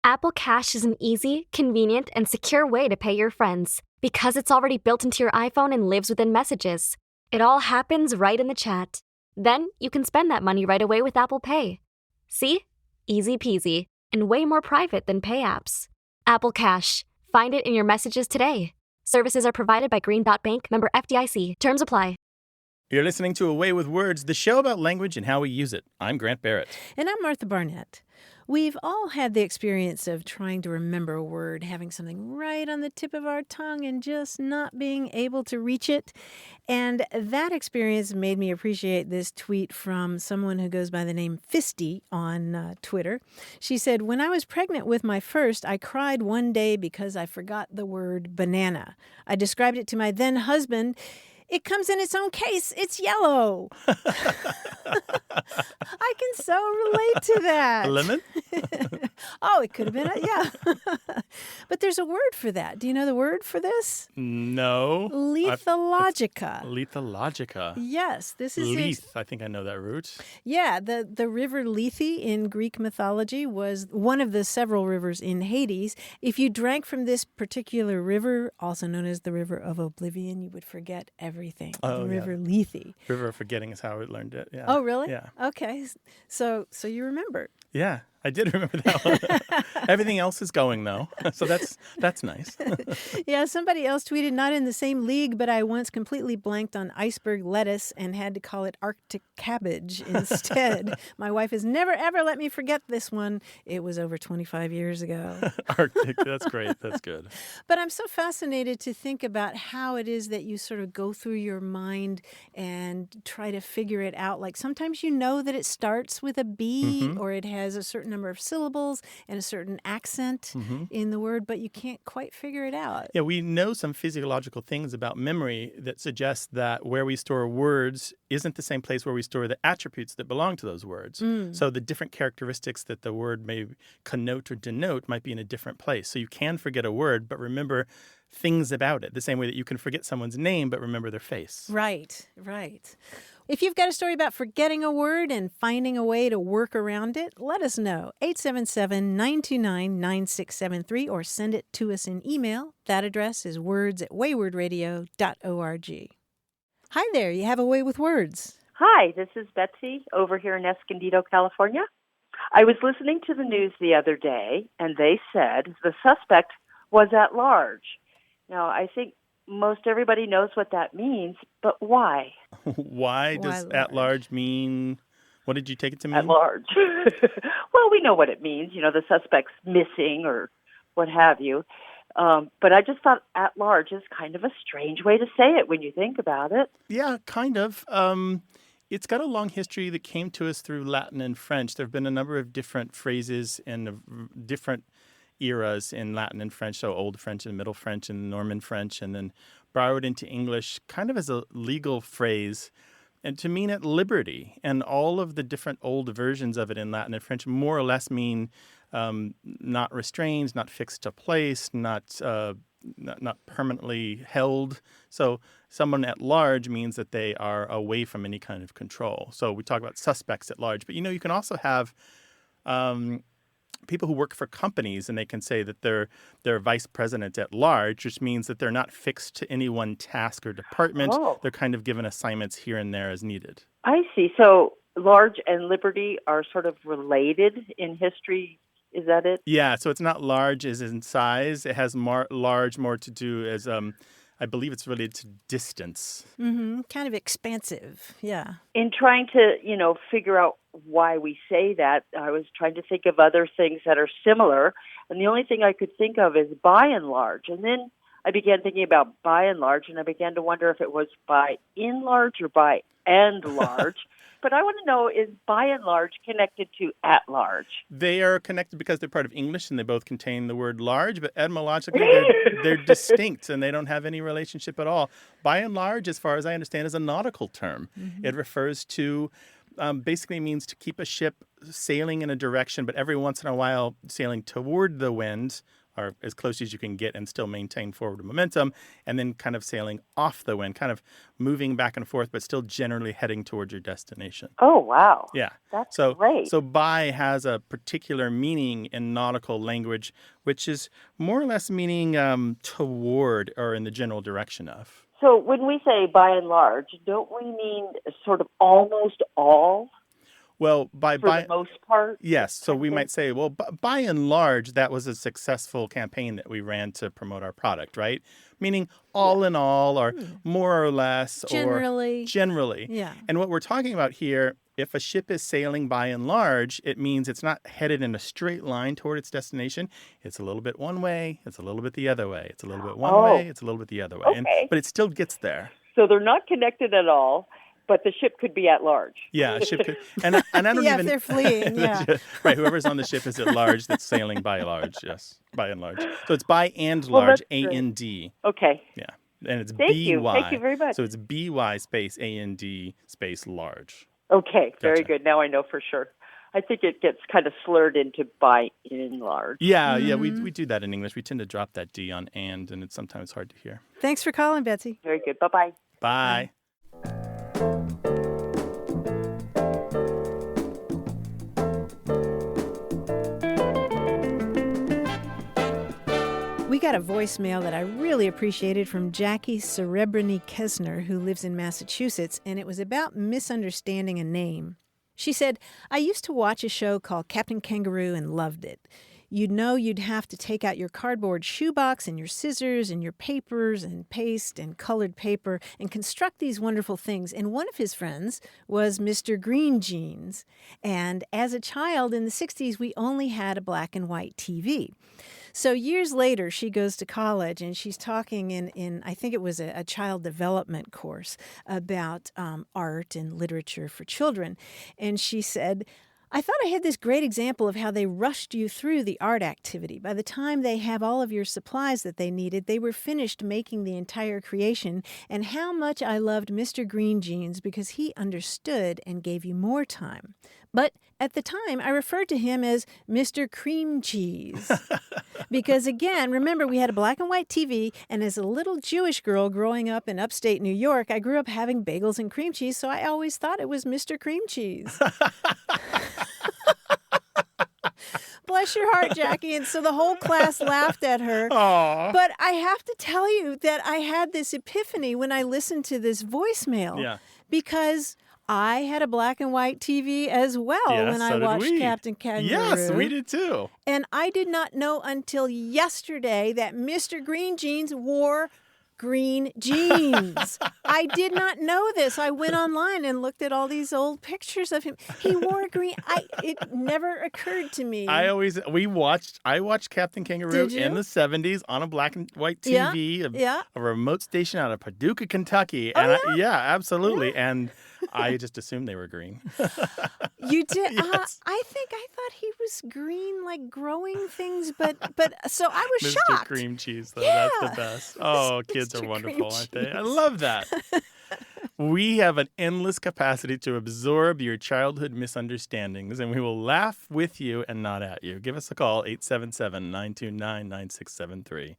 Apple Cash is an easy, convenient, and secure way to pay your friends because it's already built into your iPhone and lives within Messages. It all happens right in the chat. Then you can spend that money right away with Apple Pay. See? Easy peasy, and way more private than pay apps. Apple Cash. Find it in your Messages today. Services are provided by Green Dot Bank, member FDIC. Terms apply. You're listening to A Way with Words, the show about language and how we use it. I'm Grant Barrett. And I'm Martha Barnett. We've all had the experience of trying to remember a word, having something right on the tip of our tongue and just not being able to reach it. And that experience made me appreciate this tweet from someone who goes by the name Fisty on Twitter. She said, "When I was pregnant with my first, I cried one day because I forgot the word banana. I described it to my then husband. It comes in its own case. It's yellow." I can so relate to that. A lemon? Oh, it could have been, yeah. But there's a word for that. Do you know the word for this? No. Lethologica. Lethologica. Yes, this is Leth. I think I know that root. Yeah, the river Lethe in Greek mythology was one of the several rivers in Hades. If you drank from this particular river, also known as the River of Oblivion, you would forget everything. Oh, the River yeah. Lethe. River of Forgetting is how I learned it. Yeah. Oh, really? Yeah. Okay. So you remember. Yeah, I did remember that one. Everything else is going, though, so that's nice. Yeah, somebody else tweeted, "Not in the same league, but I once completely blanked on iceberg lettuce and had to call it Arctic cabbage instead. My wife has never, ever let me forget this one. It was over 25 years ago." Arctic, that's great. That's good. But I'm so fascinated to think about how it is that you sort of go through your mind and try to figure it out. Like sometimes you know that it starts with a B or it has a certain number of syllables and a certain accent in the word, but you can't quite figure it out. Yeah, we know some physiological things about memory that suggest that where we store words isn't the same place where we store the attributes that belong to those words. So the different characteristics that the word may connote or denote might be in a different place. So you can forget a word, but remember things about it, the same way that you can forget someone's name, but remember their face. Right. If you've got a story about forgetting a word and finding a way to work around it, let us know. 877-929-9673 or send it to us in email. That address is words@waywordradio.org. Hi there, you have a way with words. Hi, this is Betsy over here in Escondido, California. I was listening to the news the other day, and they said the suspect was at large. Now, I think most everybody knows what that means, but why? Why does at large mean, what did you take it to mean? At large. Well, we know what it means. You know, the suspect's missing or what have you. But I just thought at large is kind of a strange way to say it when you think about it. Yeah, kind of. It's got a long history that came to us through Latin and French. There have been a number of different phrases and different eras in Latin and French, so Old French and Middle French and Norman French, and then borrowed into English kind of as a legal phrase and to mean at liberty. And all of the different old versions of it in Latin and French more or less mean not restrained, not fixed to place, not permanently held. So someone at large means that they are away from any kind of control. So we talk about suspects at large. But, you can also have people who work for companies, and they can say that they're vice president at large, which means that they're not fixed to any one task or department. Oh. They're kind of given assignments here and there as needed. I see. So large and liberty are sort of related in history. Is that it? Yeah, so it's not large as in size. It has large more to do as, I believe it's related to distance. Kind of expansive, yeah. In trying to, figure out why we say that, I was trying to think of other things that are similar, and the only thing I could think of is by and large. And then I began thinking about by and large, and I began to wonder if it was by in large or by and large. But I want to know, is by and large connected to at large? They are connected because they're part of English and they both contain the word large, but etymologically they're distinct and they don't have any relationship at all. By and large, as far as I understand, is a nautical term. It refers to, basically means to keep a ship sailing in a direction, but every once in a while sailing toward the wind or as close as you can get and still maintain forward momentum, and then kind of sailing off the wind, kind of moving back and forth, but still generally heading towards your destination. Oh, wow. Yeah. That's so, great. So by has a particular meaning in nautical language, which is more or less meaning toward or in the general direction of. So when we say by and large, don't we mean sort of almost all? Well, for the most part? Yes. So we might say, well, by and large, that was a successful campaign that we ran to promote our product, right? Meaning all in all, or more or less, Generally. or generally. Yeah. And what we're talking about here, if a ship is sailing by and large, it means it's not headed in a straight line toward its destination. It's a little bit one way. It's a little bit the other way. It's a little bit one way. It's a little bit the other way. Okay. But it still gets there. So they're not connected at all, but the ship could be at large. Yeah, a ship could. And I don't Yeah, even. if they're fleeing, yeah. Right, whoever's on the ship is at large that's sailing by large, yes, by and large. So it's by and Well, large, that's great. A-N-D. Okay. Yeah, and it's Thank you. B-Y. Thank you very much. So it's B-Y space A-N-D space large. Okay, very Gotcha. good. Now I know for sure. I think it gets kind of slurred into by and large. Yeah, we do that in English. We tend to drop that D on and it's sometimes hard to hear. Thanks for calling, Betsy. Very good. Bye-bye. Bye. We got a voicemail that I really appreciated from Jackie Serebrny-Kesner, who lives in Massachusetts, and it was about misunderstanding a name. She said, I used to watch a show called Captain Kangaroo and loved it. You'd know you'd have to take out your cardboard shoebox and your scissors and your papers and paste and colored paper and construct these wonderful things. And one of his friends was Mr. Green Jeans. And as a child in the 60s, we only had a black and white TV. So years later, she goes to college and she's talking in I think it was a child development course about art and literature for children. And she said, I thought I had this great example of how they rushed you through the art activity. By the time they have all of your supplies that they needed, they were finished making the entire creation, and how much I loved Mr. Green Jeans because he understood and gave you more time. But at the time, I referred to him as Mr. Cream Cheese. Because again, remember, we had a black and white TV, and as a little Jewish girl growing up in upstate New York, I grew up having bagels and cream cheese, so I always thought it was Mr. Cream Cheese. Bless your heart, Jackie. And so the whole class laughed at her. Aww. But I have to tell you that I had this epiphany when I listened to this voicemail. Yeah. Because I had a black and white TV as well Yes, when I so did watched we. Captain Kangaroo. Yes, we did too. And I did not know until yesterday that Mr. Green Jeans wore green jeans. I did not know this. I went online and looked at all these old pictures of him. He wore green. It never occurred to me. I watched Captain Kangaroo Did you? in the 70s on a black and white TV, a remote station out of Paducah, Kentucky. And absolutely. Yeah. And I just assumed they were green. You did? Yes. I think I thought he was green, like growing things, but so I was Mr. shocked. Cream Cheese, though. Yeah. That's the best. Oh, kids Mr. are wonderful, Cream aren't they? I Cheese. love that. We have an endless capacity to absorb your childhood misunderstandings, and we will laugh with you and not at you. Give us a call, 877-929-9673.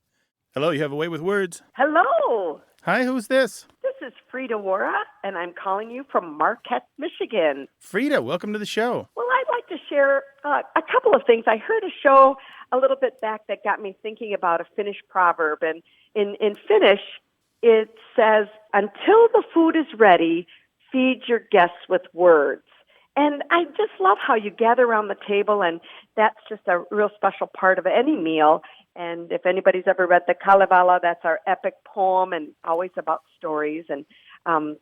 Hello, you have a way with words. Hello. Hi, who's this? This is Frida Wara, and I'm calling you from Marquette, Michigan. Frida, welcome to the show. Well, I'd like to share a couple of things. I heard a show a little bit back that got me thinking about a Finnish proverb, and in Finnish, it says, until the food is ready, feed your guests with words. And I just love how you gather around the table, and that's just a real special part of any meal. And if anybody's ever read the Kalevala, that's our epic poem and always about stories. And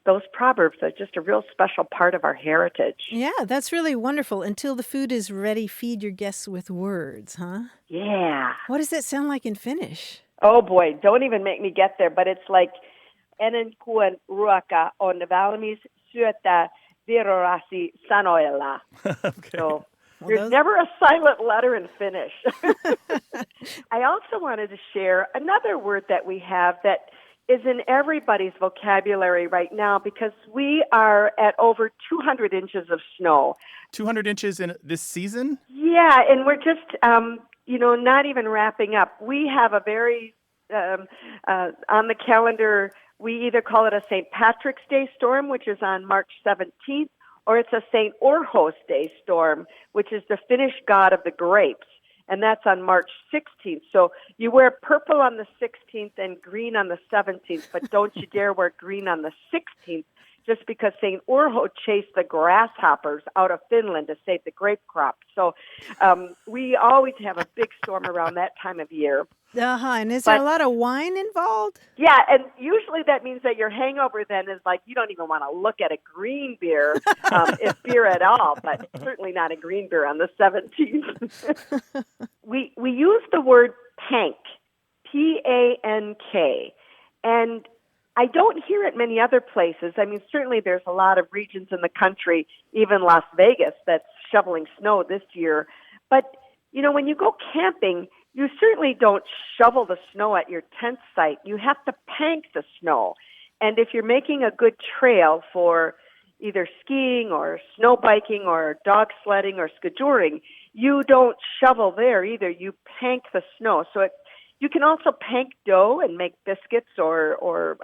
those proverbs are just a real special part of our heritage. Yeah, that's really wonderful. Until the food is ready, feed your guests with words, huh? Yeah. What does that sound like in Finnish? Oh, boy, don't even make me get there. But it's like, ennen kuin ruoka on valmis syötä virorasi sanoilla. Okay. So there's never a silent letter in Finnish. I also wanted to share another word that we have that is in everybody's vocabulary right now because we are at over 200 inches of snow. 200 inches in this season? Yeah, and we're just not even wrapping up. We have a very, on the calendar, we either call it a St. Patrick's Day storm, which is on March 17th, or it's a St. Orhos Day storm, which is the Finnish god of the grapes, and that's on March 16th. So you wear purple on the 16th and green on the 17th, but don't you dare wear green on the 16th, just because St. Urho chased the grasshoppers out of Finland to save the grape crop. So we always have a big storm around that time of year. And is there a lot of wine involved? Yeah, and usually that means that your hangover then is like you don't even want to look at a green beer, if beer at all, but certainly not a green beer on the 17th. We use the word pank, P-A-N-K, and I don't hear it many other places. I mean, certainly there's a lot of regions in the country, even Las Vegas, that's shoveling snow this year. But, when you go camping, you certainly don't shovel the snow at your tent site. You have to pank the snow. And if you're making a good trail for either skiing or snow biking or dog sledding or skidooring, you don't shovel there either. You pank the snow. So you can also pank dough and make biscuits or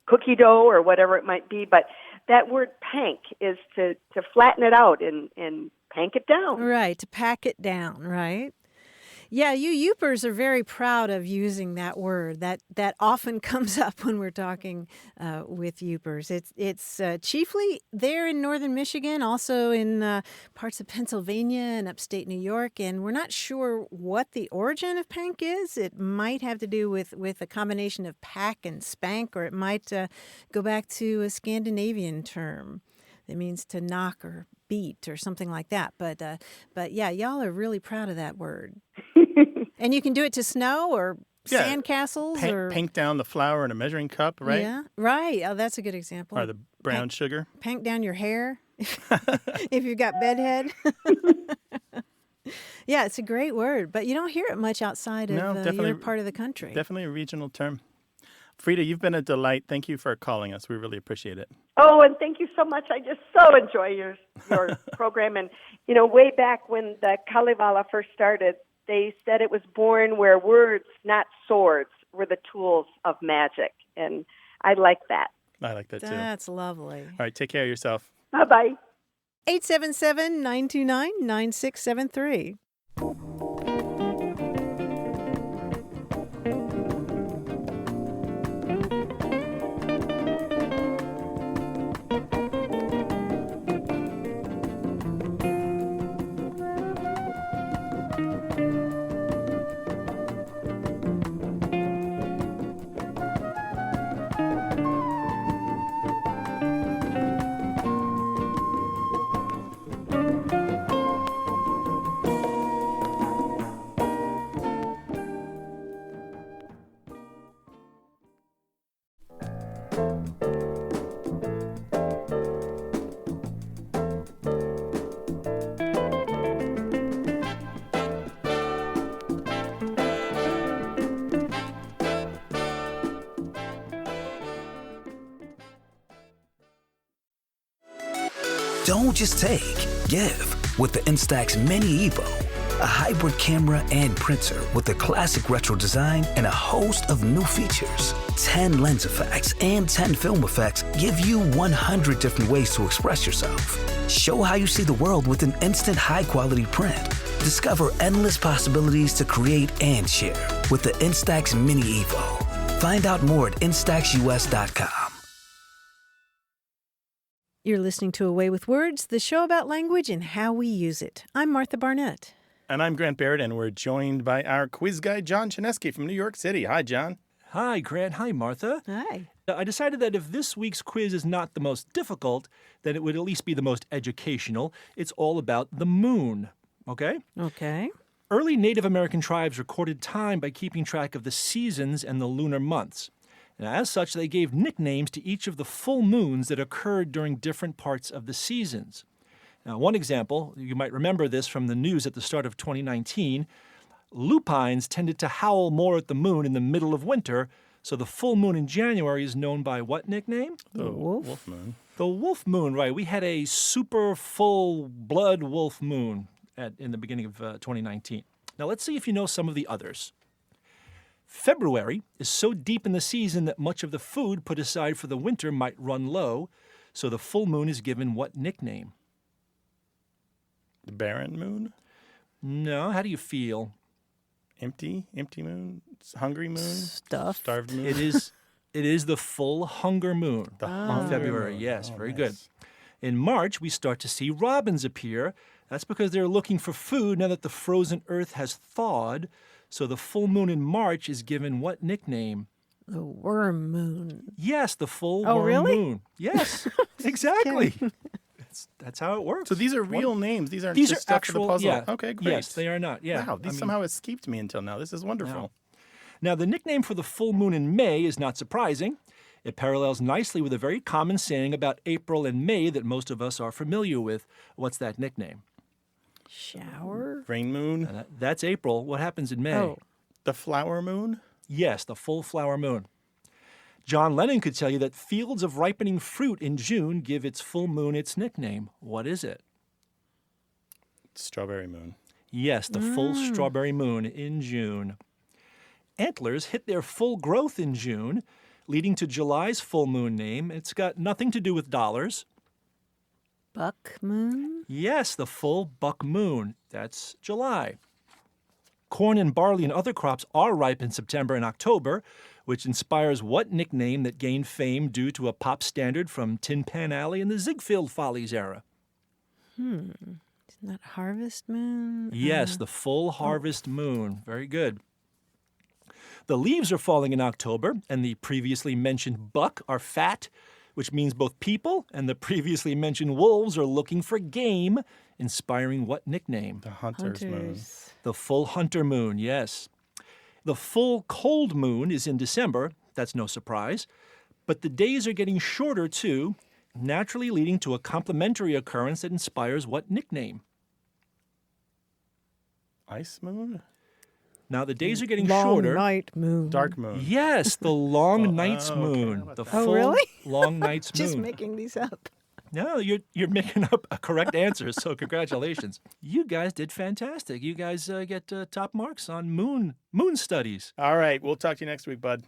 cookie dough or whatever it might be. But that word pank is to flatten it out and pank it down. Right, to pack it down, right? Yeah, you Yoopers are very proud of using that word. That often comes up when we're talking with Yoopers. It's chiefly there in northern Michigan, also in parts of Pennsylvania and upstate New York, and we're not sure what the origin of pank is. It might have to do with a combination of pack and spank, or it might go back to a Scandinavian term. It means to knock or beat or something like that. But yeah, y'all are really proud of that word. And you can do it to snow or sandcastles or pank down the flour in a measuring cup, right? Yeah, right. Oh, that's a good example. Or the brown sugar. Pank down your hair if you've got bedhead. Yeah, it's a great word, but you don't hear it much outside of your part of the country. Definitely a regional term. Frida, you've been a delight. Thank you for calling us. We really appreciate it. Oh, and thank you so much. I just so enjoy your program. And, way back when the Kalevala first started, they said it was born where words, not swords, were the tools of magic. And I like that. I like that, too. That's lovely. All right, take care of yourself. Bye-bye. 877-929-9673. Don't just take, give with the Instax Mini Evo. A hybrid camera and printer with a classic retro design and a host of new features. 10 lens effects and 10 film effects give you 100 different ways to express yourself. Show how you see the world with an instant high-quality print. Discover endless possibilities to create and share with the Instax Mini Evo. Find out more at instaxus.com. You're listening to Away with Words, the show about language and how we use it. I'm Martha Barnett. And I'm Grant Barrett, and we're joined by our quiz guy, John Chinesky from New York City. Hi, John. Hi, Grant. Hi, Martha. Hi. I decided that if this week's quiz is not the most difficult, then it would at least be the most educational. It's all about the moon, okay? Okay. Early Native American tribes recorded time by keeping track of the seasons and the lunar months. And as such, they gave nicknames to each of the full moons that occurred during different parts of the seasons. Now, one example, you might remember this from the news at the start of 2019, lupines tended to howl more at the moon in the middle of winter, so the full moon in January is known by what nickname? The wolf moon. The wolf moon, right. We had a super full blood wolf moon in the beginning of 2019. Now let's see if you know some of the others. February is so deep in the season that much of the food put aside for the winter might run low, so the full moon is given what nickname? The barren moon? No, how do you feel? Empty moon? Hungry moon? Stuffed. Starved moon? It is the full hunger moon. The In hunger February, moon. yes, Oh, very nice. good. In March, we start to see robins appear. That's because they're looking for food now that the frozen earth has thawed. So the full moon in March is given what nickname? The worm moon. Yes, the full Oh, worm really? moon. Yes, exactly. That's how it works. So these are real names. These aren't These just are stuff actual. for the puzzle. Yeah. Okay, great. Yes, they are not. Yeah. Wow, these somehow escaped me until now. This is wonderful. Now, the nickname for the full moon in May is not surprising. It parallels nicely with a very common saying about April and May that most of us are familiar with. What's that nickname? Shower? Rain moon? That's April. What happens in May? Oh. The flower moon? Yes, the full flower moon. John Lennon could tell you that fields of ripening fruit in June give its full moon its nickname. What is it? Strawberry moon. Yes, the full strawberry moon in June. Antlers hit their full growth in June, leading to July's full moon name. It's got nothing to do with dollars. Buck moon? Yes, the full buck moon. That's July. Corn and barley and other crops are ripe in September and October, which inspires what nickname that gained fame due to a pop standard from Tin Pan Alley in the Ziegfeld Follies era? Isn't that harvest moon? Yes, the full harvest moon. Very good. The leaves are falling in October, and the previously mentioned buck are fat, which means both people and the previously mentioned wolves are looking for game, inspiring what nickname? The hunter's moon. Hunters. The full hunter moon, yes. The full cold moon is in December. That's no surprise. But the days are getting shorter, too, naturally leading to a complementary occurrence that inspires what nickname? Ice moon? Now, the days are getting Long shorter. night moon. Dark moon. Yes, the long night's okay. moon. How about The that? Oh, full really? long night's Just moon. making these up. No, you're making up a correct answer, so congratulations. You guys did fantastic. You guys get top marks on moon studies. All right, we'll talk to you next week, bud.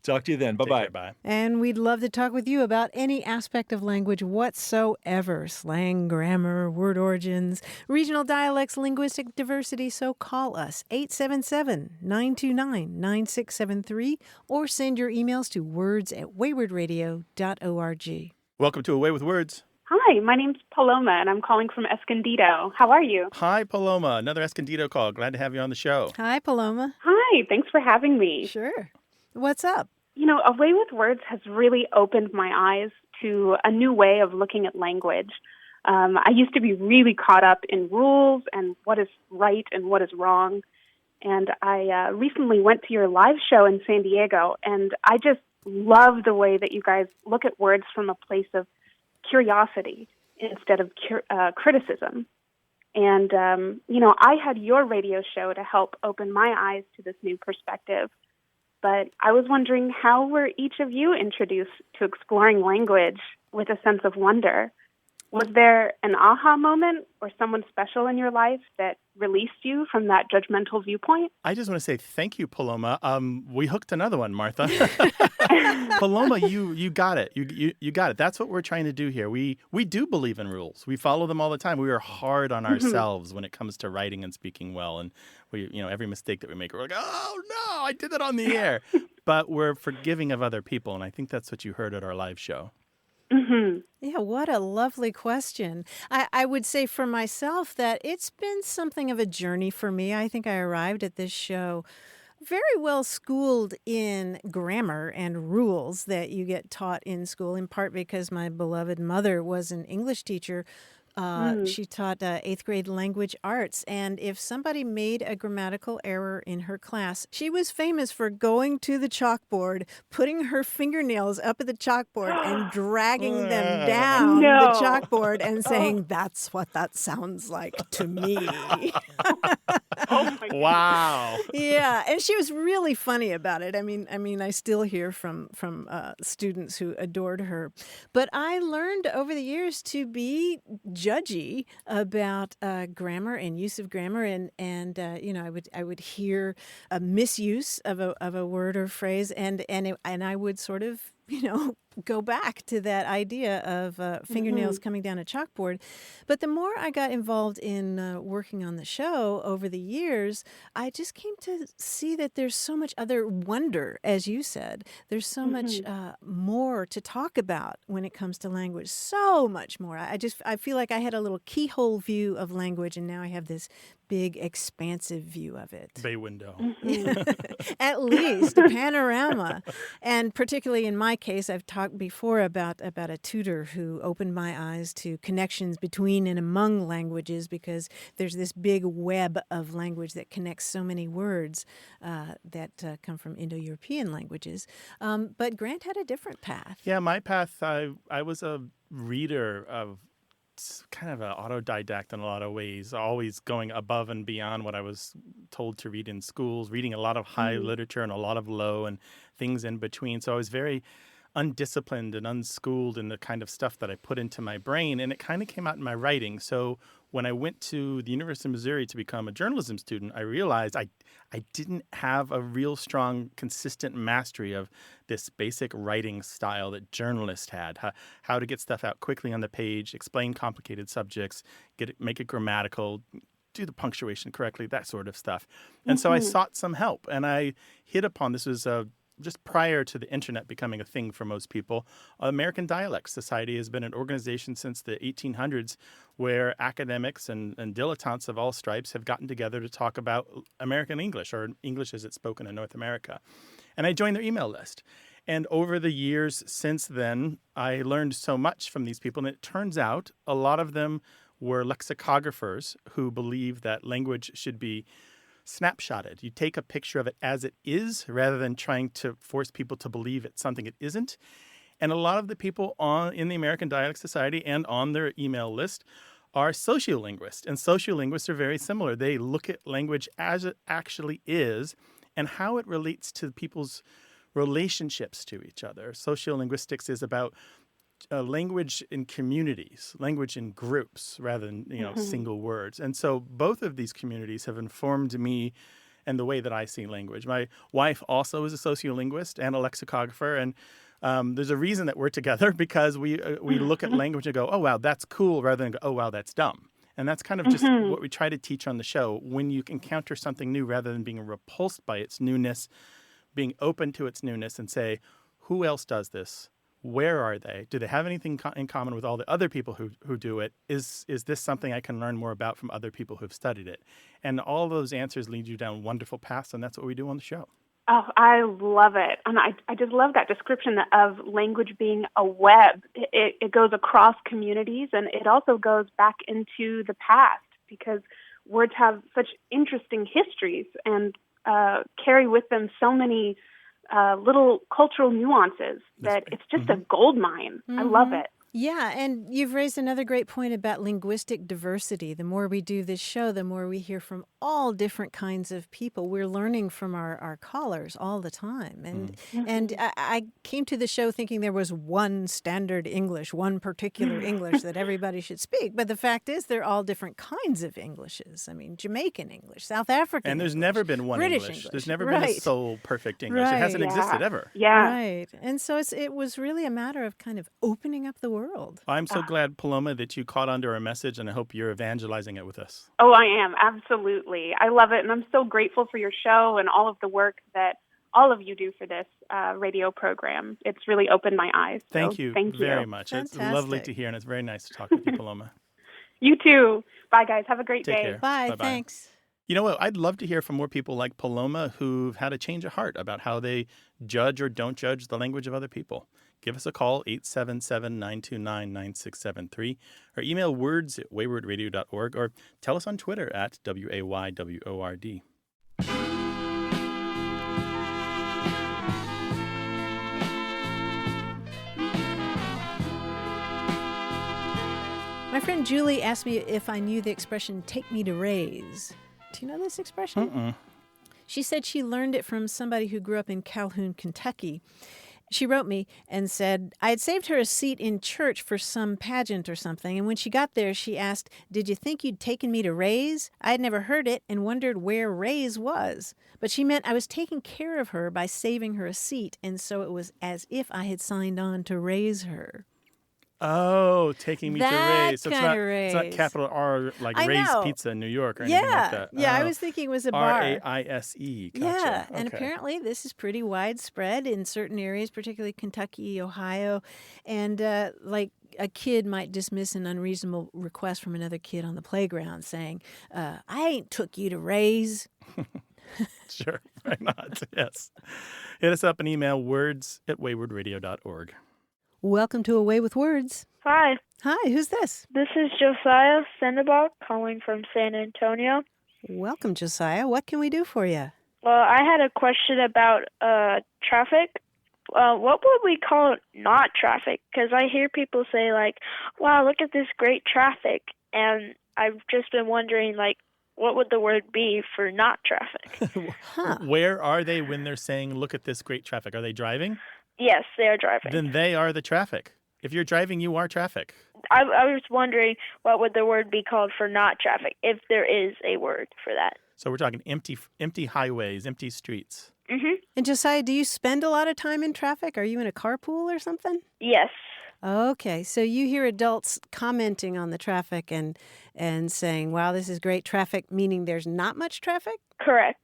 Talk to you then. Take Bye-bye. care, bye. And we'd love to talk with you about any aspect of language whatsoever. Slang, grammar, word origins, regional dialects, linguistic diversity. So call us 877-929-9673 or send your emails to words@waywardradio.org. Welcome to Away with Words. Hi, my name's Paloma, and I'm calling from Escondido. How are you? Hi, Paloma. Another Escondido call. Glad to have you on the show. Hi, Paloma. Hi, thanks for having me. Sure. What's up? You know, Away with Words has really opened my eyes to a new way of looking at language. I used to be really caught up in rules and what is right and what is wrong. And I recently went to your live show in San Diego, and I just love the way that you guys look at words from a place of curiosity instead of criticism. And, you know, I had your radio show to help open my eyes to this new perspective. But I was wondering, how were each of you introduced to exploring language with a sense of wonder? Was there an aha moment or someone special in your life that released you from that judgmental viewpoint? I just want to say thank you, Paloma. We hooked another one, Martha. Paloma, you got it. You got it. That's what we're trying to do here. We do believe in rules. We follow them all the time. We are hard on ourselves when it comes to writing and speaking well. And we, every mistake that we make, we're like, oh no, I did that on the air. But we're forgiving of other people, and I think that's what you heard at our live show. Mm-hmm. Yeah, what a lovely question. I would say for myself that it's been something of a journey for me. I think I arrived at this show very well schooled in grammar and rules that you get taught in school, in part because my beloved mother was an English teacher. She taught 8th grade language arts, and if somebody made a grammatical error in her class, she was famous for going to the chalkboard, putting her fingernails up at the chalkboard and dragging them down the chalkboard and saying, "That's what that sounds like to me." Oh my Wow. Yeah, and she was really funny about it. I mean, I still hear from students who adored her. But I learned over the years to be judgy about grammar and use of grammar, and I would hear a misuse of a word or phrase, and I would sort of go back to that idea of fingernails coming down a chalkboard. But the more I got involved in working on the show over the years, I just came to see that there's so much other wonder, as you said. There's so much more to talk about when it comes to language. So much more. I feel like I had a little keyhole view of language, and now I have this big, expansive view of it. Bay window. At least a panorama. And particularly in my case, I've talked before about a tutor who opened my eyes to connections between and among languages, because there's this big web of language that connects so many words that come from Indo-European languages. But Grant had a different path. Yeah, my path, I was a reader of kind of an autodidact in a lot of ways, always going above and beyond what I was told to read in schools, reading a lot of high literature and a lot of low and things in between. So I was very undisciplined and unschooled in the kind of stuff that I put into my brain, and it kind of came out in my writing. So when I went to the University of Missouri to become a journalism student, I realized I didn't have a real strong, consistent mastery of this basic writing style that journalists had, how to get stuff out quickly on the page, explain complicated subjects, make it grammatical, do the punctuation correctly, that sort of stuff. And so I sought some help, and I hit upon, this was just prior to the internet becoming a thing for most people, American Dialect Society has been an organization since the 1800s where academics and dilettantes of all stripes have gotten together to talk about American English, or English as it's spoken in North America. And I joined their email list. And over the years since then, I learned so much from these people. And it turns out a lot of them were lexicographers who believe that language should be snapshotted. You take a picture of it as it is rather than trying to force people to believe it's something it isn't. And a lot of the people in the American Dialect Society and on their email list are sociolinguists. And sociolinguists are very similar. They look at language as it actually is and how it relates to people's relationships to each other. Sociolinguistics is about language in communities, language in groups rather than single words. And so both of these communities have informed me and the way that I see language. My wife also is a sociolinguist and a lexicographer, and there's a reason that we're together, because we look at language and go, oh wow, that's cool, rather than go, oh wow, that's dumb. And that's kind of just what we try to teach on the show. When you encounter something new, rather than being repulsed by its newness, being open to its newness and say, who else does this? Where are they? Do they have anything in common with all the other people who do it? Is this something I can learn more about from other people who've studied it? And all of those answers lead you down wonderful paths, and that's what we do on the show. Oh, I love it. And I just love that description of language being a web. It goes across communities, and it also goes back into the past, because words have such interesting histories and carry with them so many little cultural nuances that it's just a gold mine. I love it. Yeah, and you've raised another great point about linguistic diversity. The more we do this show, the more we hear from all different kinds of people. We're learning from our callers all the time. And I came to the show thinking there was one standard English, one particular English that everybody should speak. But the fact is they're all different kinds of Englishes. I mean, Jamaican English, South African And there's English, never been one British English. English. There's never been a sole perfect English. Right. It hasn't existed ever. Yeah. Right. And so it was really a matter of kind of opening up the world. I'm so glad, Paloma, that you caught on to our message, and I hope you're evangelizing it with us. Oh, I am. Absolutely. I love it. And I'm so grateful for your show and all of the work that all of you do for this radio program. It's really opened my eyes. So Thank you very much. Fantastic. It's lovely to hear, and it's very nice to talk with you, Paloma. You too. Bye, guys. Have a great Take day. care. Bye. Bye-bye. Thanks. You know what? I'd love to hear from more people like Paloma who've had a change of heart about how they judge or don't judge the language of other people. Give us a call, 877-929-9673, or email words@waywardradio.org, or tell us on Twitter at WAYWORD. My friend Julie asked me if I knew the expression, take me to raise. Do you know this expression? Mm-mm. She said she learned it from somebody who grew up in Calhoun, Kentucky. She wrote me and said, I had saved her a seat in church for some pageant or something, and when she got there, she asked, did you think you'd taken me to Ray's? I had never heard it and wondered where Ray's was. But she meant I was taking care of her by saving her a seat, and so it was as if I had signed on to raise her. Oh, taking me to Ray's. So Raise. It's not capital R like I Ray's know. Pizza in New York or anything like that. Yeah, I Oh. was thinking it was a bar. Raise. Gotcha. Yeah, and Okay. apparently this is pretty widespread in certain areas, particularly Kentucky, Ohio, and like a kid might dismiss an unreasonable request from another kid on the playground saying, I ain't took you to Ray's. Sure, why not? Yes. Hit us up an email, words@waywardradio.org. Welcome to Away with Words. Hi, Hi, who's this? this is Josiah Sandoval calling from San Antonio. Welcome, Josiah. What can we do for you? Well, I had a question about traffic. What would we call not traffic? Because I hear people say, like, wow, look at this great traffic. And I've just been wondering, like, what would the word be for not traffic? Where are they when they're saying, look at this great traffic? Are they driving? Yes, they are driving. Then they are the traffic. If you're driving, you are traffic. I was wondering what would the word be called for not traffic, if there is a word for that. So we're talking empty highways, empty streets. Mm-hmm. And Josiah, do you spend a lot of time in traffic? Are you in a carpool or something? Yes. Okay, so you hear adults commenting on the traffic and saying, wow, this is great traffic, meaning there's not much traffic? Correct.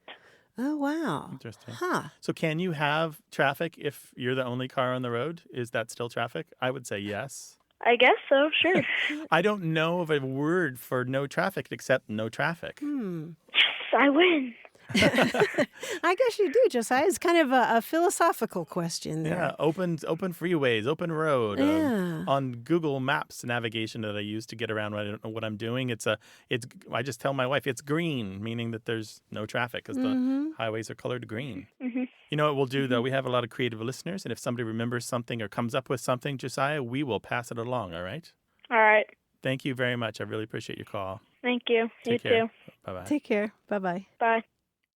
Oh, wow. Interesting. Huh. So can you have traffic if you're the only car on the road? Is that still traffic? I would say yes. I guess so, sure. I don't know of a word for no traffic except no traffic. Yes, I win. I guess you do, Josiah. It's kind of a philosophical question there. Yeah, open freeways, open road. Yeah. On Google Maps navigation that I use to get around when I don't know what I'm doing, I just tell my wife it's green, meaning that there's no traffic because the highways are colored green. Mm-hmm. You know what we'll do, though? We have a lot of creative listeners, and if somebody remembers something or comes up with something, Josiah, we will pass it along, all right? All right. Thank you very much. I really appreciate your call. Thank you. Take you care. too. Bye-bye. Take care. Bye-bye. Bye.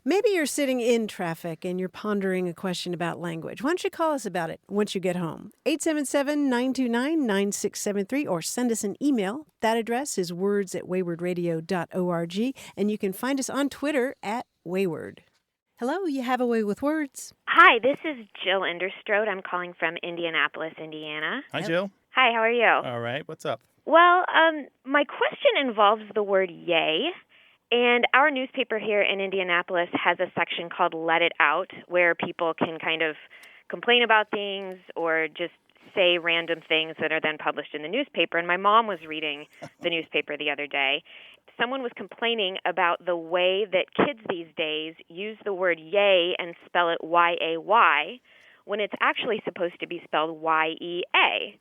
Maybe you're sitting in traffic and you're pondering a question about language. Why don't you call us about it once you get home? 877-929-9673 or send us an email. That address is words@waywardradio.org, and you can find us on Twitter @Wayward. Hello, you have a way with words. Hi, this is Jill Enderstrode. I'm calling from Indianapolis, Indiana. Hi, Jill. Hi, how are you? All right. What's up? Well, my question involves the word yay. And our newspaper here in Indianapolis has a section called Let It Out, where people can kind of complain about things or just say random things that are then published in the newspaper. And my mom was reading the newspaper the other day. Someone was complaining about the way that kids these days use the word yay and spell it Y-A-Y when it's actually supposed to be spelled Y-E-A.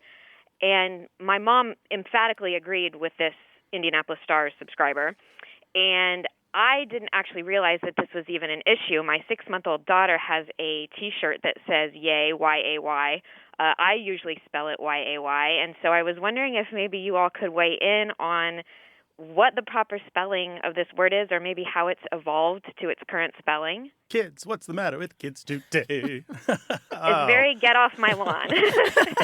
And my mom emphatically agreed with this Indianapolis Star subscriber. And I didn't actually realize that this was even an issue. My 6-month-old daughter has a T-shirt that says yay, Y-A-Y. I usually spell it Y-A-Y. And so I was wondering if maybe you all could weigh in on what the proper spelling of this word is, or maybe how it's evolved to its current spelling. Kids, what's the matter with kids today? It's very get off my lawn.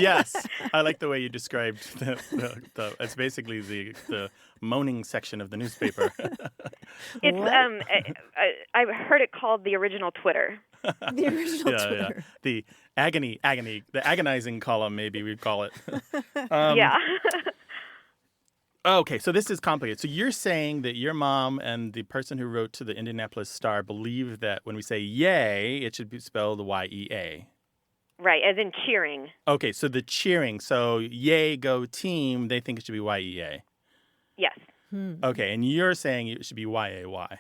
Yes, I like the way you described it's basically the moaning section of the newspaper. It's I've heard it called the original Twitter. The original Twitter. Yeah. The agony, the agonizing column, maybe we'd call it. Yeah. Okay, so this is complicated. So you're saying that your mom and the person who wrote to the Indianapolis Star believe that when we say yay, it should be spelled Y-E-A. Right, as in cheering. Okay, so the cheering. So yay, go team, they think it should be Y-E-A. Yes. Okay, and you're saying it should be Y-A-Y.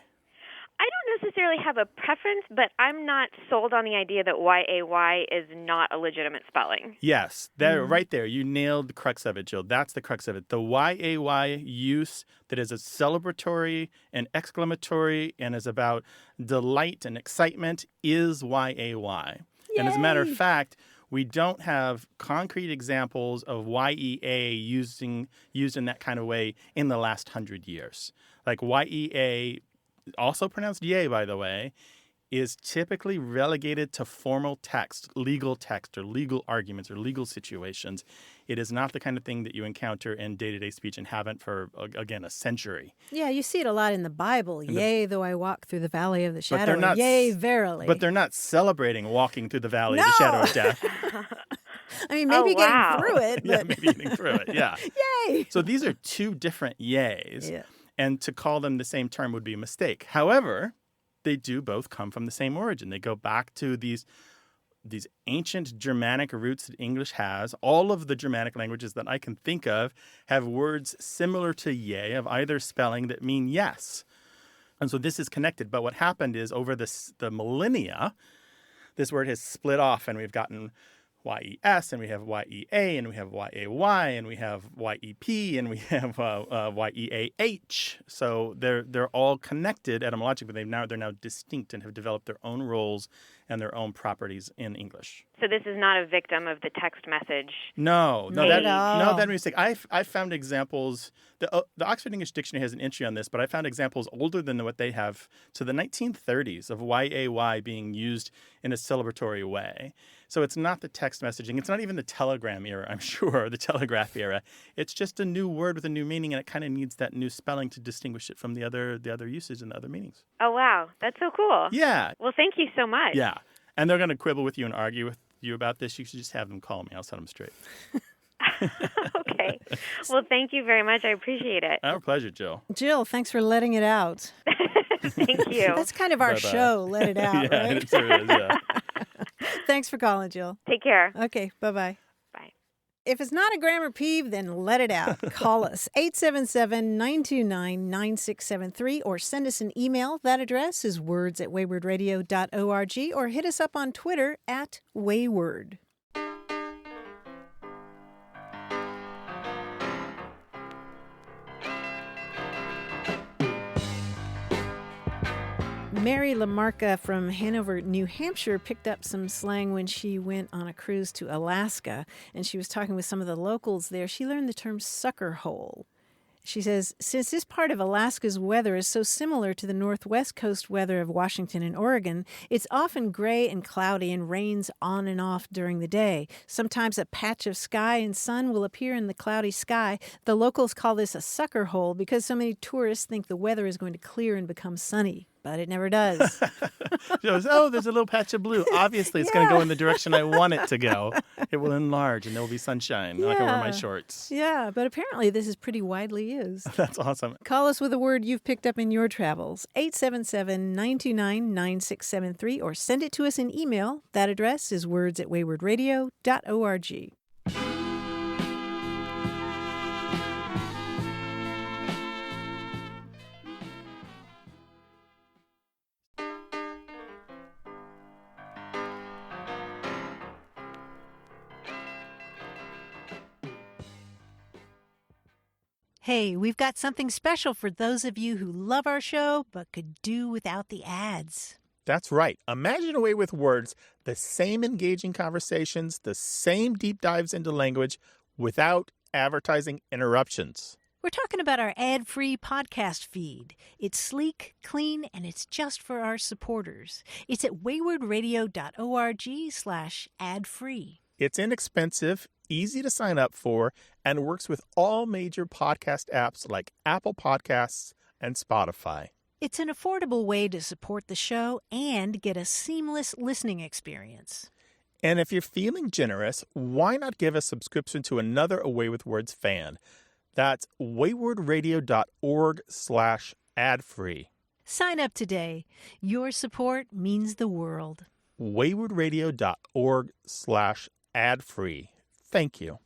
I don't necessarily have a preference, but I'm not sold on the idea that Y-A-Y is not a legitimate spelling. Yes, right there. You nailed the crux of it, Jill. That's the crux of it. The Y-A-Y use that is a celebratory and exclamatory and is about delight and excitement is Y-A-Y. Yay. And as a matter of fact, we don't have concrete examples of Y-E-A used in that kind of way in the last 100 years. Like Y-E-A, also pronounced yay, by the way, is typically relegated to formal text, or legal arguments or legal situations. It is not the kind of thing that you encounter in day-to-day speech and haven't for, again, a century. Yeah, you see it a lot in the Bible. Yea, though I walk through the valley of the shadow. not, Yea, verily. But they're not celebrating walking through the valley of the shadow of death. I mean, maybe getting through it. But... yeah, maybe getting through it, yeah. Yay! So these are two different yays. Yeah. And to call them the same term would be a mistake. However, they do both come from the same origin. They go back to these ancient Germanic roots that English has. All of the Germanic languages that I can think of have words similar to yea of either spelling that mean yes. And so this is connected. But what happened is over the millennia, this word has split off and we've gotten YES, and we have YEA, and we have YAY, and we have YEP, and we have YEAH. So they're all connected etymologically, but they're now distinct and have developed their own roles and their own properties in English. So this is not a victim of the text message. No, Not at all. that mistake. I found examples. The Oxford English Dictionary has an entry on this, but I found examples older than what they have to the 1930s of YAY being used in a celebratory way. So it's not the text messaging. It's not even the telegram era, I'm sure, or the telegraph era. It's just a new word with a new meaning, and it kind of needs that new spelling to distinguish it from the other usage and the other meanings. Oh, wow. That's so cool. Yeah. Well, thank you so much. Yeah. And they're going to quibble with you and argue with you about this. You should just have them call me. I'll set them straight. Okay. Well, thank you very much. I appreciate it. Our pleasure, Jill. Jill, thanks for letting it out. Thank you. That's kind of our Bye-bye. show, Let It Out, Yeah, right? it sure is, yeah. Thanks for calling, Jill. Take care. Okay, bye-bye. Bye. If it's not a grammar peeve, then let it out. Call us, 877-929-9673, or send us an email. That address is words@waywardradio.org, or hit us up on Twitter @wayward. Mary Lamarca from Hanover, New Hampshire, picked up some slang when she went on a cruise to Alaska, and she was talking with some of the locals there. She learned the term sucker hole. She says, since this part of Alaska's weather is so similar to the northwest coast weather of Washington and Oregon, it's often gray and cloudy and rains on and off during the day. Sometimes a patch of sky and sun will appear in the cloudy sky. The locals call this a sucker hole because so many tourists think the weather is going to clear and become sunny. But it never does. She goes, there's a little patch of blue. Obviously, it's going to go in the direction I want it to go. It will enlarge, and there will be sunshine. I can wear my shorts. Yeah, but apparently this is pretty widely used. That's awesome. Call us with a word you've picked up in your travels, 877-929-9673, or send it to us in email. That address is words@waywardradio.org. Hey, we've got something special for those of you who love our show but could do without the ads. That's right. Imagine a way with words, the same engaging conversations, the same deep dives into language without advertising interruptions. We're talking about our ad-free podcast feed. It's sleek, clean, and it's just for our supporters. It's at waywardradio.org/ad-free. It's inexpensive, easy to sign up for, and works with all major podcast apps like Apple Podcasts and Spotify. It's an affordable way to support the show and get a seamless listening experience. And if you're feeling generous, why not give a subscription to another Away with Words fan? That's waywardradio.org/ad-free. Sign up today. Your support means the world. waywardradio.org/ad-free. Thank you.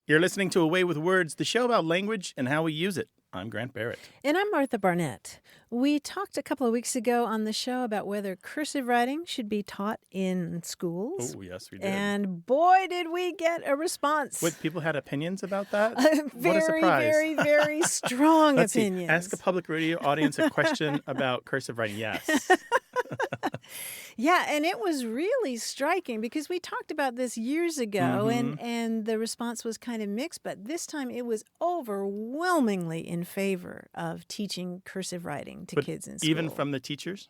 You're listening to Away with Words, the show about language and how we use it. I'm Grant Barrett. And I'm Martha Barnett. We talked a couple of weeks ago on the show about whether cursive writing should be taught in schools. Oh, yes, we did. And boy, did we get a response. What, people had opinions about that? Very, what a surprise. very, very strong Let's opinions. See. Ask a public radio audience a question about cursive writing. Yes. Yeah, and it was really striking because we talked about this years ago, and the response was kind of mixed, but this time it was overwhelmingly in favor of teaching cursive writing to kids in school. Even from the teachers?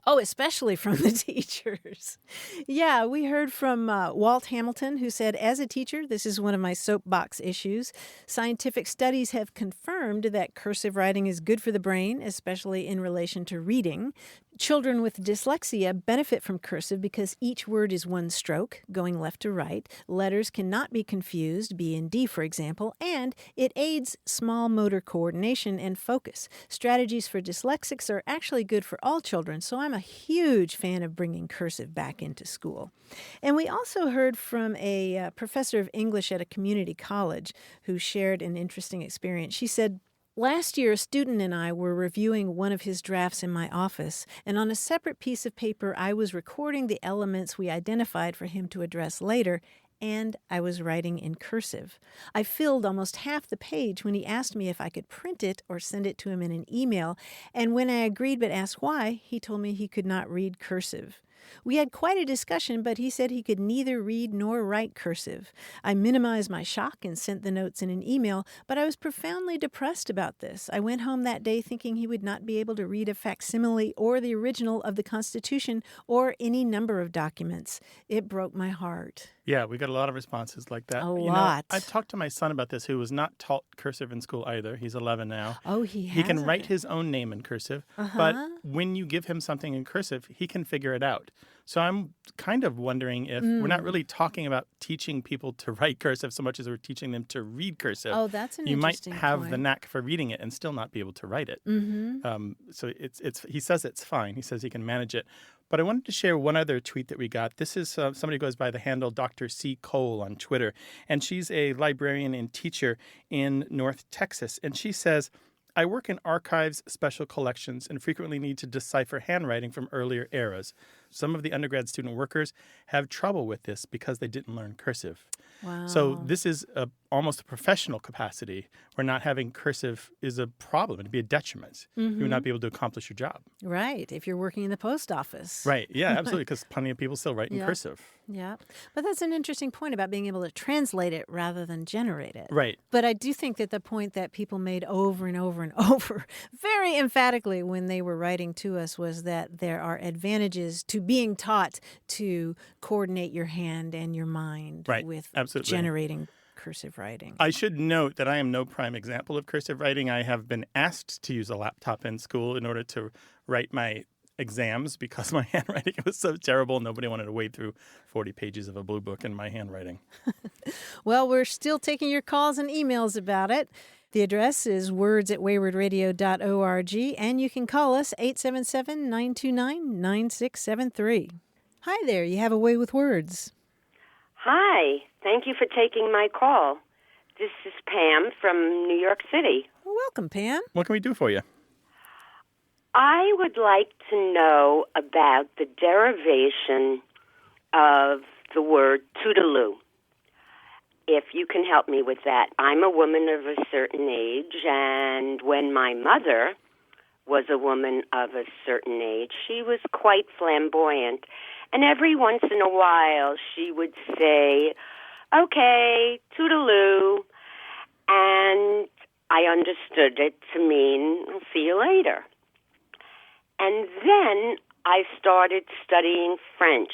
Oh, especially from the teachers. Yeah, we heard from Walt Hamilton, who said, as a teacher, this is one of my soapbox issues. Scientific studies have confirmed that cursive writing is good for the brain, especially in relation to reading. Children with dyslexia benefit from cursive because each word is one stroke, going left to right. Letters cannot be confused, B and D, for example, and it aids small motor coordination and focus. Strategies for dyslexics are actually good for all children, so I'm a huge fan of bringing cursive back into school. And we also heard from a professor of English at a community college who shared an interesting experience. She said, last year, a student and I were reviewing one of his drafts in my office, and on a separate piece of paper, I was recording the elements we identified for him to address later, and I was writing in cursive. I filled almost half the page when he asked me if I could print it or send it to him in an email, and when I agreed but asked why, he told me he could not read cursive. We had quite a discussion, but he said he could neither read nor write cursive. I minimized my shock and sent the notes in an email, but I was profoundly depressed about this. I went home that day thinking he would not be able to read a facsimile or the original of the Constitution or any number of documents. It broke my heart. Yeah, we got a lot of responses like that. A lot. I've talked to my son about this, who was not taught cursive in school either. He's 11 now. Oh, he He can hasn't. write his own name in cursive, but when you give him something in cursive, he can figure it out. So I'm kind of wondering if we're not really talking about teaching people to write cursive so much as we're teaching them to read cursive. Oh, that's an You might interesting have point. the knack for reading it and still not be able to write it. So it's he says it's fine. He says he can manage it. But I wanted to share one other tweet that we got. This is somebody who goes by the handle Dr. C. Cole on Twitter, and she's a librarian and teacher in North Texas. And she says, I work in archives, special collections, and frequently need to decipher handwriting from earlier eras. Some of the undergrad student workers have trouble with this because they didn't learn cursive. Wow. So this is almost a professional capacity where not having cursive is a problem. It'd be a detriment. You would not be able to accomplish your job. Right, if you're working in the post office. Right. Yeah, absolutely, because plenty of people still write in cursive. Yeah, but that's an interesting point about being able to translate it rather than generate it. Right. But I do think that the point that people made over and over and over, very emphatically when they were writing to us, was that there are advantages to being taught to coordinate your hand and your mind with generating cursive writing. I should note that I am no prime example of cursive writing. I have been asked to use a laptop in school in order to write my exams because my handwriting was so terrible. Nobody wanted to wade through 40 pages of a blue book in my handwriting. Well, we're still taking your calls and emails about it. The address is words@waywardradio.org, and you can call us 877-929-9673. Hi there, you have a way with words. Hi, thank you for taking my call. This is Pam from New York City. Welcome, Pam. What can we do for you? I would like to know about the derivation of the word toodaloo. If you can help me with that. I'm a woman of a certain age, and when my mother was a woman of a certain age, she was quite flamboyant. And every once in a while, she would say, okay, toodaloo, and I understood it to mean, I'll see you later. And then I started studying French,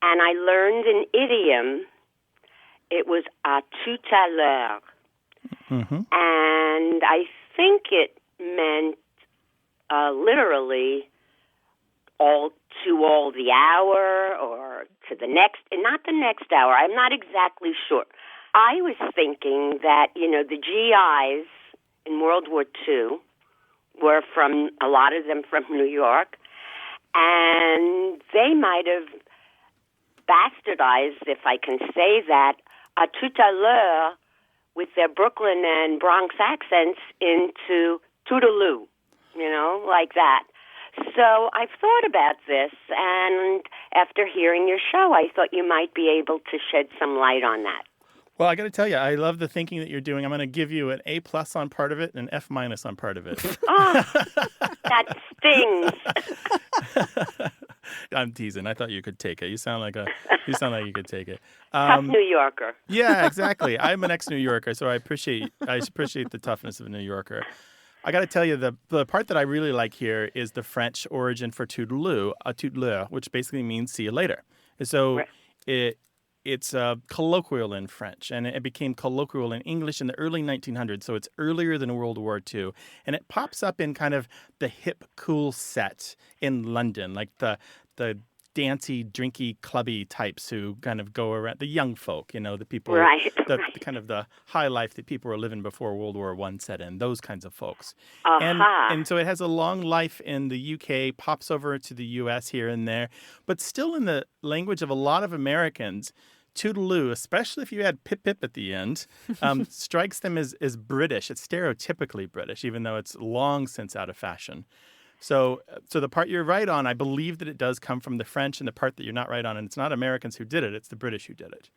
and I learned an idiom. It was à tout à l'heure, and I think it meant literally all the hour or to the next, and not the next hour. I'm not exactly sure. I was thinking that, the GIs in World War II were a lot of them from New York, and they might have bastardized, if I can say that, à tout à l'heure with their Brooklyn and Bronx accents into toodaloo, like that. So I've thought about this, and after hearing your show, I thought you might be able to shed some light on that. Well, I got to tell you, I love the thinking that you're doing. I'm going to give you an A+ on part of it and an F- on part of it. Oh, that stings. I'm teasing. I thought you could take it. You sound like you could take it. Tough New Yorker. Yeah, exactly. I'm an ex-New Yorker, so I appreciate the toughness of a New Yorker. I got to tell you, the part that I really like here is the French origin for toodaloo, a toodleur, which basically means see you later. And so it's colloquial in French, and it became colloquial in English in the early 1900s, so it's earlier than World War II. And it pops up in kind of the hip, cool set in London, like the dancey, drinky, clubby types who kind of go around, the young folk, the people, the kind of the high life that people were living before World War I set in, those kinds of folks. And so it has a long life in the UK, pops over to the US here and there, but still in the language of a lot of Americans, toodaloo, especially if you add pip-pip at the end, strikes them as British. It's stereotypically British, even though it's long since out of fashion. So the part you're right on, I believe that it does come from the French, and the part that you're not right on, and it's not Americans who did it, it's the British who did it.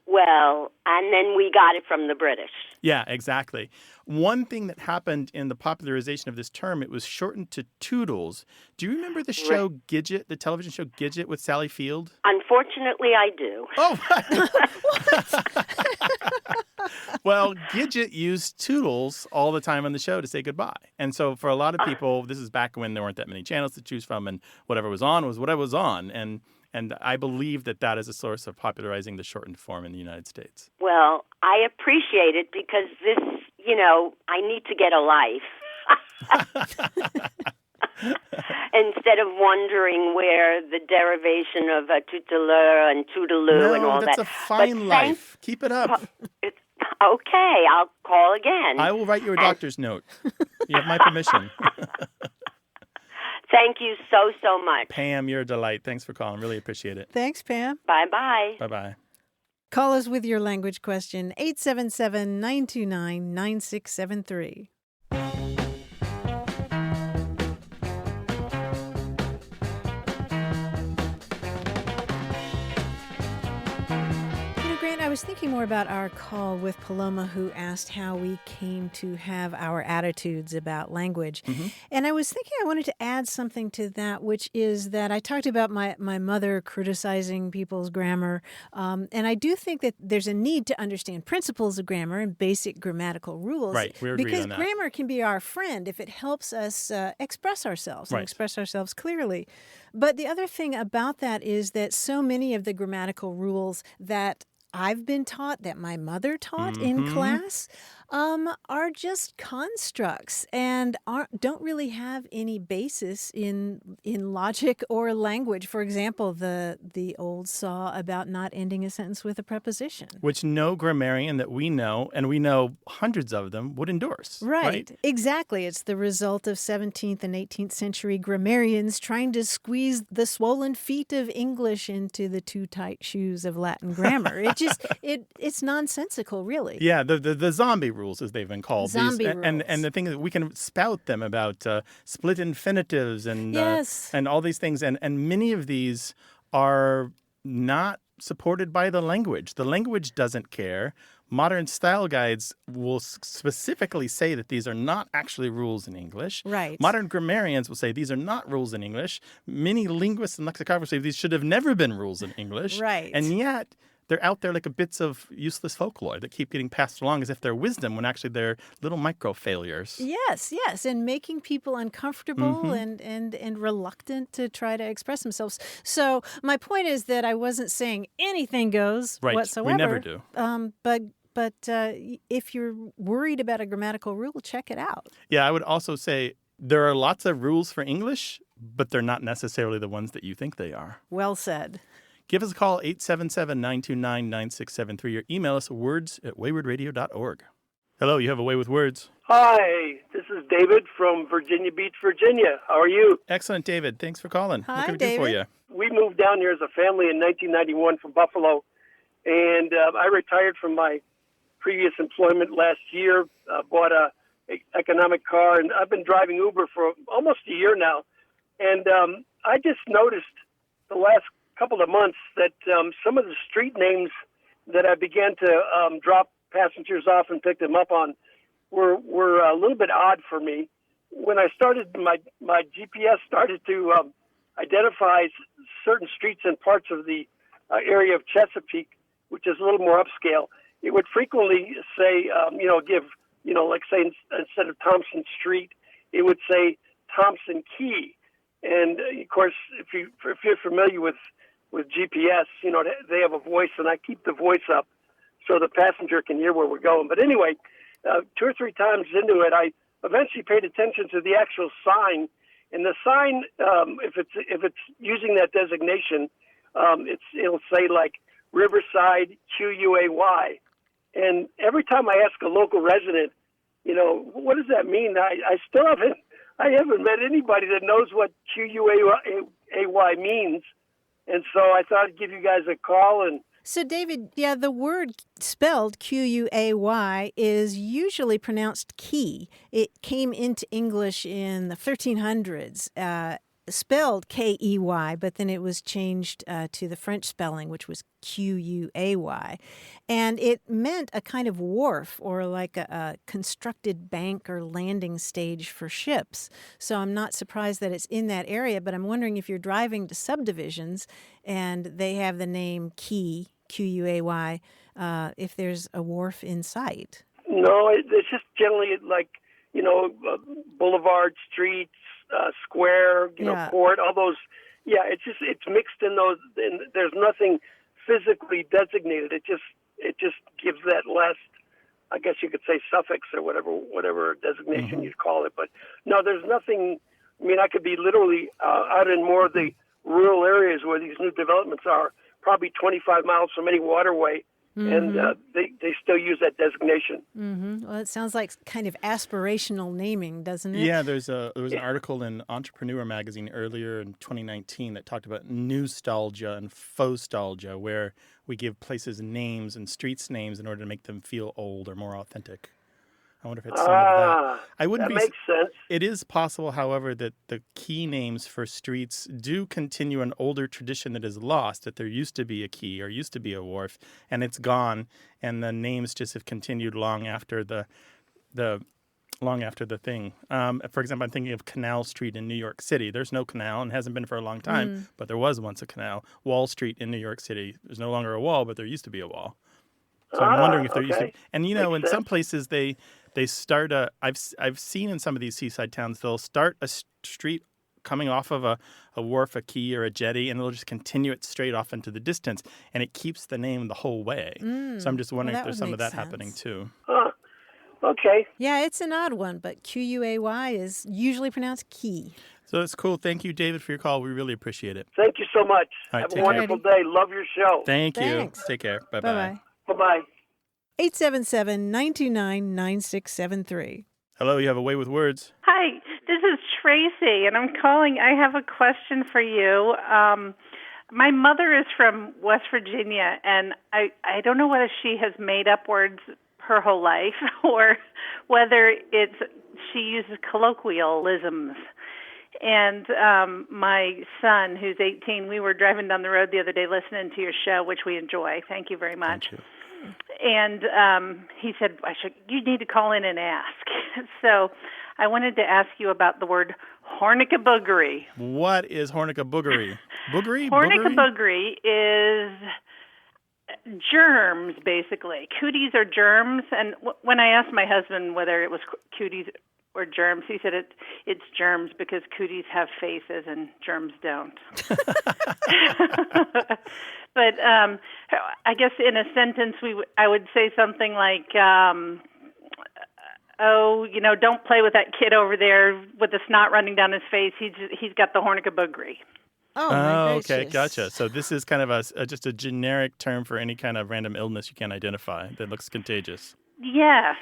Well, and then we got it from the British. Yeah, exactly. One thing that happened in the popularization of this term, it was shortened to toodles. Do you remember the show Gidget, the television show Gidget with Sally Field? Unfortunately, I do. Oh, well, Gidget used toodles all the time on the show to say goodbye. And so for a lot of people, this is back when there weren't that many channels to choose from, and whatever was on was whatever was on. And I believe that is a source of popularizing the shortened form in the United States. Well, I appreciate it because this, I need to get a life. Instead of wondering where the derivation of tuteleur and toodaloo and all that. That's a fine life. Keep it up. Okay, I'll call again. I will write you a doctor's note. You have my permission. Thank you so much. Pam, you're a delight. Thanks for calling. Really appreciate it. Thanks, Pam. Bye-bye. Bye-bye. Call us with your language question, 877-929-9673. I was thinking more about our call with Paloma, who asked how we came to have our attitudes about language. Mm-hmm. And I was thinking I wanted to add something to that, which is that I talked about my mother criticizing people's grammar. And I do think that there's a need to understand principles of grammar and basic grammatical rules. Right, we agree because on that. Grammar can be our friend if it helps us express ourselves and express ourselves clearly. But the other thing about that is that so many of the grammatical rules that I've been taught, that my mother taught in class, are just constructs and don't really have any basis in logic or language. For example, the old saw about not ending a sentence with a preposition, which no grammarian that we know, and we know hundreds of them, would endorse. Right? Exactly. It's the result of 17th and 18th century grammarians trying to squeeze the swollen feet of English into the too tight shoes of Latin grammar. It's nonsensical, really. Yeah, the zombie rules, as they've been called. Zombie rules. And the thing is, we can spout them about split infinitives and all these things. And many of these are not supported by the language. The language doesn't care. Modern style guides will specifically say that these are not actually rules in English. Right. Modern grammarians will say these are not rules in English. Many linguists and lexicographers say these should have never been rules in English. Right. And yet they're out there like bits of useless folklore that keep getting passed along as if they're wisdom when actually they're little micro failures. Yes, and making people uncomfortable and reluctant to try to express themselves. So my point is that I wasn't saying anything goes whatsoever. We never do. But if you're worried about a grammatical rule, check it out. Yeah, I would also say there are lots of rules for English, but they're not necessarily the ones that you think they are. Well said. Give us a call, 877-929-9673, or email us words@waywardradio.org. Hello, you have a way with words. Hi, this is David from Virginia Beach, Virginia. How are you? Excellent, David. Thanks for calling. Hi, what can we David. do for you? We moved down here as a family in 1991 from Buffalo, and I retired from my previous employment last year, bought a economic car, and I've been driving Uber for almost a year now. And I just noticed the last couple of months that some of the street names that I began to drop passengers off and pick them up on were a little bit odd for me. When I started, my GPS started to identify certain streets and parts of the area of Chesapeake, which is a little more upscale. It would frequently say, give like say instead of Thompson Street, it would say Thompson Key. And of course, if you're familiar with GPS, they have a voice, and I keep the voice up so the passenger can hear where we're going. But anyway, 2 or 3 times into it, I eventually paid attention to the actual sign. And the sign, if it's using that designation, it'll say like Riverside QUAY. And every time I ask a local resident, what does that mean? I still haven't met anybody that knows what QUAY means. And so I thought I'd give you guys a call. And so, David, the word spelled QUAY is usually pronounced key. It came into English in the 1300s, spelled KEY, but then it was changed to the French spelling, which was QUAY. And it meant a kind of wharf or like a constructed bank or landing stage for ships. So I'm not surprised that it's in that area, but I'm wondering if you're driving to subdivisions and they have the name Key, QUAY, if there's a wharf in sight. No, it's just generally like, boulevard, streets, square, court, all those. Yeah, it's mixed in those. And there's nothing physically designated. It just gives that last, I guess you could say, suffix or whatever designation you'd call it. But no, there's nothing. I mean, I could be literally out in more of the rural areas where these new developments are, probably 25 miles from any waterway. And they still use that designation. Well, it sounds like kind of aspirational naming, doesn't it? Yeah, there was an article in Entrepreneur magazine earlier in 2019 that talked about newstalgia and fauxstalgia, where we give places names and streets names in order to make them feel old or more authentic. I wonder if it's some of that. That makes sense. It is possible, however, that the key names for streets do continue an older tradition that is lost, that there used to be a key or used to be a wharf, and it's gone, and the names just have continued long after the thing. For example, I'm thinking of Canal Street in New York City. There's no canal and hasn't been for a long time, but there was once a canal. Wall Street in New York City. There's no longer a wall, but there used to be a wall. So I'm wondering if there used to be. And, in some places they start I've seen in some of these seaside towns, they'll start a street coming off of a wharf, a quay, or a jetty, and they'll just continue it straight off into the distance, and it keeps the name the whole way. So I'm just wondering if there's some of that happening too. Okay. Yeah, it's an odd one, but QUAY is usually pronounced key. So that's cool. Thank you, David, for your call. We really appreciate it. Thank you so much. All right, Have a wonderful day. Love your show. Thank you. Thanks. Take care. Bye-bye. Bye-bye. Bye-bye. 877-929-9673. Hello, you have a way with words. Hi, this is Tracy, and I'm calling. I have a question for you. My mother is from West Virginia, and I don't know whether she has made up words her whole life or whether she uses colloquialisms. And my son, who's 18, we were driving down the road the other day listening to your show, which we enjoy. Thank you very much. Thank you. And he said, you need to call in and ask. So I wanted to ask you about the word hornicaboogery. What is hornicaboogery? Boogery? Hornicaboogery is germs, basically. Cooties are germs. And when I asked my husband whether it was cooties or germs, he said it's germs because cooties have faces and germs don't. But I guess in a sentence, I would say something like, don't play with that kid over there with the snot running down his face. He's got the hornicaboogery. Oh, okay, gotcha. So this is kind of just a generic term for any kind of random illness you can't identify that looks contagious. Yes.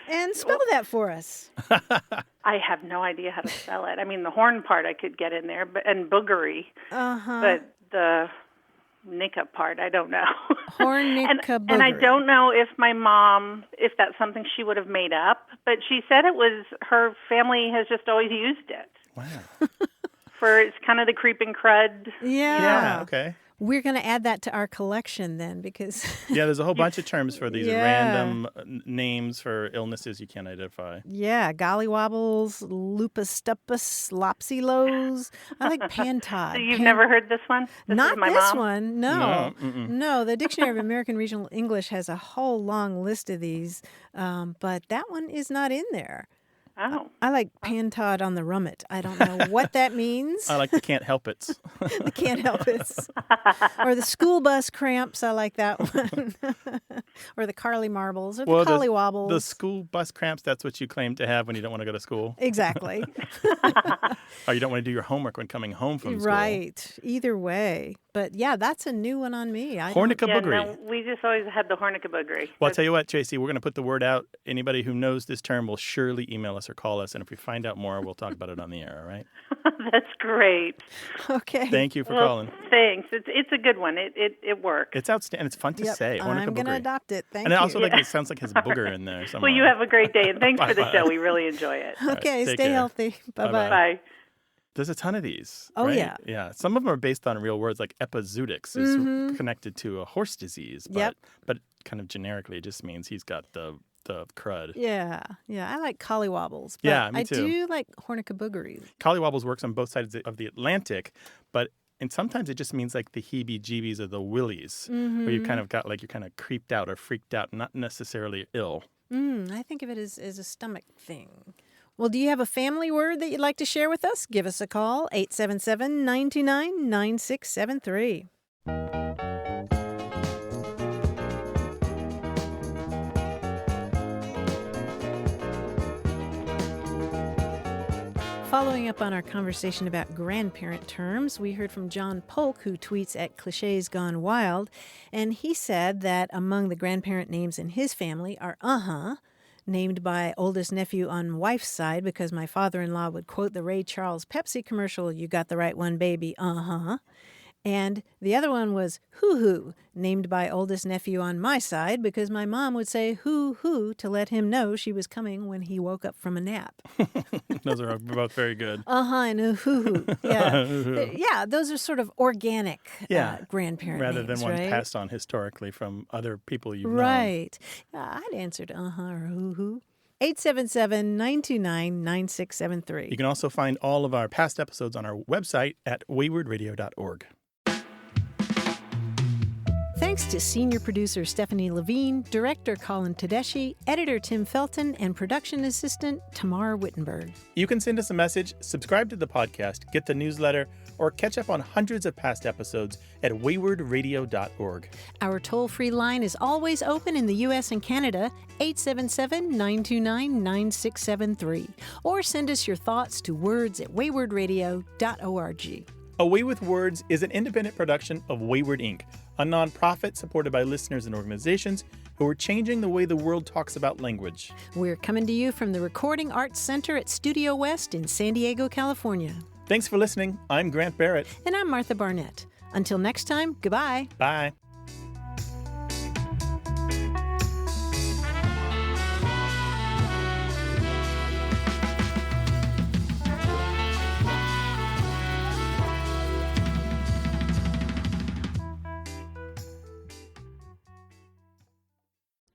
And spell that for us. I have no idea how to spell it. I mean, the horn part I could get in there, and boogery. But the nicka part, I don't know. Hornicaboogery. And I don't know if my mom, if that's something she would have made up, but she said it was her family has just always used it. Wow. For it's kind of the creeping crud. Yeah. Yeah, okay. We're going to add that to our collection then because... Yeah, there's a whole bunch of terms for these random names for illnesses you can't identify. Yeah, collywobbles, lupus stupus, lopsilos. I like pantod. So you've never heard this one? Not my this mom? one, no. No, the Dictionary of American Regional English has a whole long list of these, but that one is not in there. Oh. I like pantod on the rummet. I don't know what that means. I like the can't help it. The can't help it. Or the school bus cramps. I like that one. Or the carlymarbles or the collywobbles. The school bus cramps, that's what you claim to have when you don't want to go to school. Exactly. Or you don't want to do your homework when coming home from school. Right. Either way. But yeah, that's a new one on me. Hornicabugry. No, we just always had the hornicabugry. Well, I'll tell you what, Tracy, we're going to put the word out. Anybody who knows this term will surely email us or call us. And if we find out more, we'll talk about it on the air, all right? That's great. Okay. Thank you for calling. Thanks. It's a good one. It works. It's outstanding. It's fun to say. I'm going to adopt it. Thank you. And it also it sounds like it has booger in there somewhere. Well, you have a great day, and thanks for the show. We really enjoy it. Okay, right, stay healthy. Bye-bye. Bye. There's a ton of these. Oh, right? yeah. Yeah. Some of them are based on real words, like epizootics is connected to a horse disease. But kind of generically, it just means he's got the crud. Yeah. I like collywobbles. But Yeah, me too. I do like hornicabugries. Collywobbles works on both sides of the Atlantic, and sometimes it just means like the heebie-jeebies or the willies, where you kind of got like you're kind of creeped out or freaked out, not necessarily ill. I think of it as a stomach thing. Well, do you have a family word that you'd like to share with us? Give us a call, 877-929-9673. Following up on our conversation about grandparent terms, we heard from John Polk, who tweets at Clichés Gone Wild, and he said that among the grandparent names in his family are named by oldest nephew on wife's side because my father-in-law would quote the Ray Charles Pepsi commercial, "You got the right one, baby, And the other one was hoo-hoo, named by oldest nephew on my side because my mom would say hoo-hoo to let him know she was coming when he woke up from a nap. Those are both very good. And a hoo-hoo. Yeah. Yeah, those are sort of organic grandparent rather names, than ones right? passed on historically from other people you've known. Right. Yeah, I'd answered or hoo-hoo. 877-929-9673. You can also find all of our past episodes on our website at waywardradio.org. Thanks to senior producer Stephanie Levine, director Colin Tedeschi, editor Tim Felton, and production assistant Tamar Wittenberg. You can send us a message, subscribe to the podcast, get the newsletter, or catch up on hundreds of past episodes at waywardradio.org. Our toll-free line is always open in the U.S. and Canada, 877-929-9673. Or send us your thoughts to words@waywardradio.org. A Way with Words is an independent production of Wayward Inc., a nonprofit supported by listeners and organizations who are changing the way the world talks about language. We're coming to you from the Recording Arts Center at Studio West in San Diego, California. Thanks for listening. I'm Grant Barrett. And I'm Martha Barnett. Until next time, goodbye. Bye.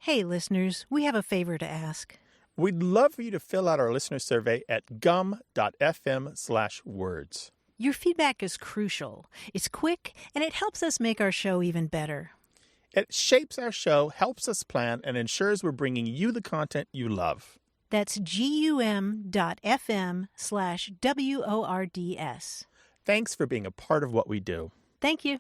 Hey, listeners, we have a favor to ask. We'd love for you to fill out our listener survey at gum.fm/words. Your feedback is crucial. It's quick, and it helps us make our show even better. It shapes our show, helps us plan, and ensures we're bringing you the content you love. That's gum.fm/WORDS. Thanks for being a part of what we do. Thank you.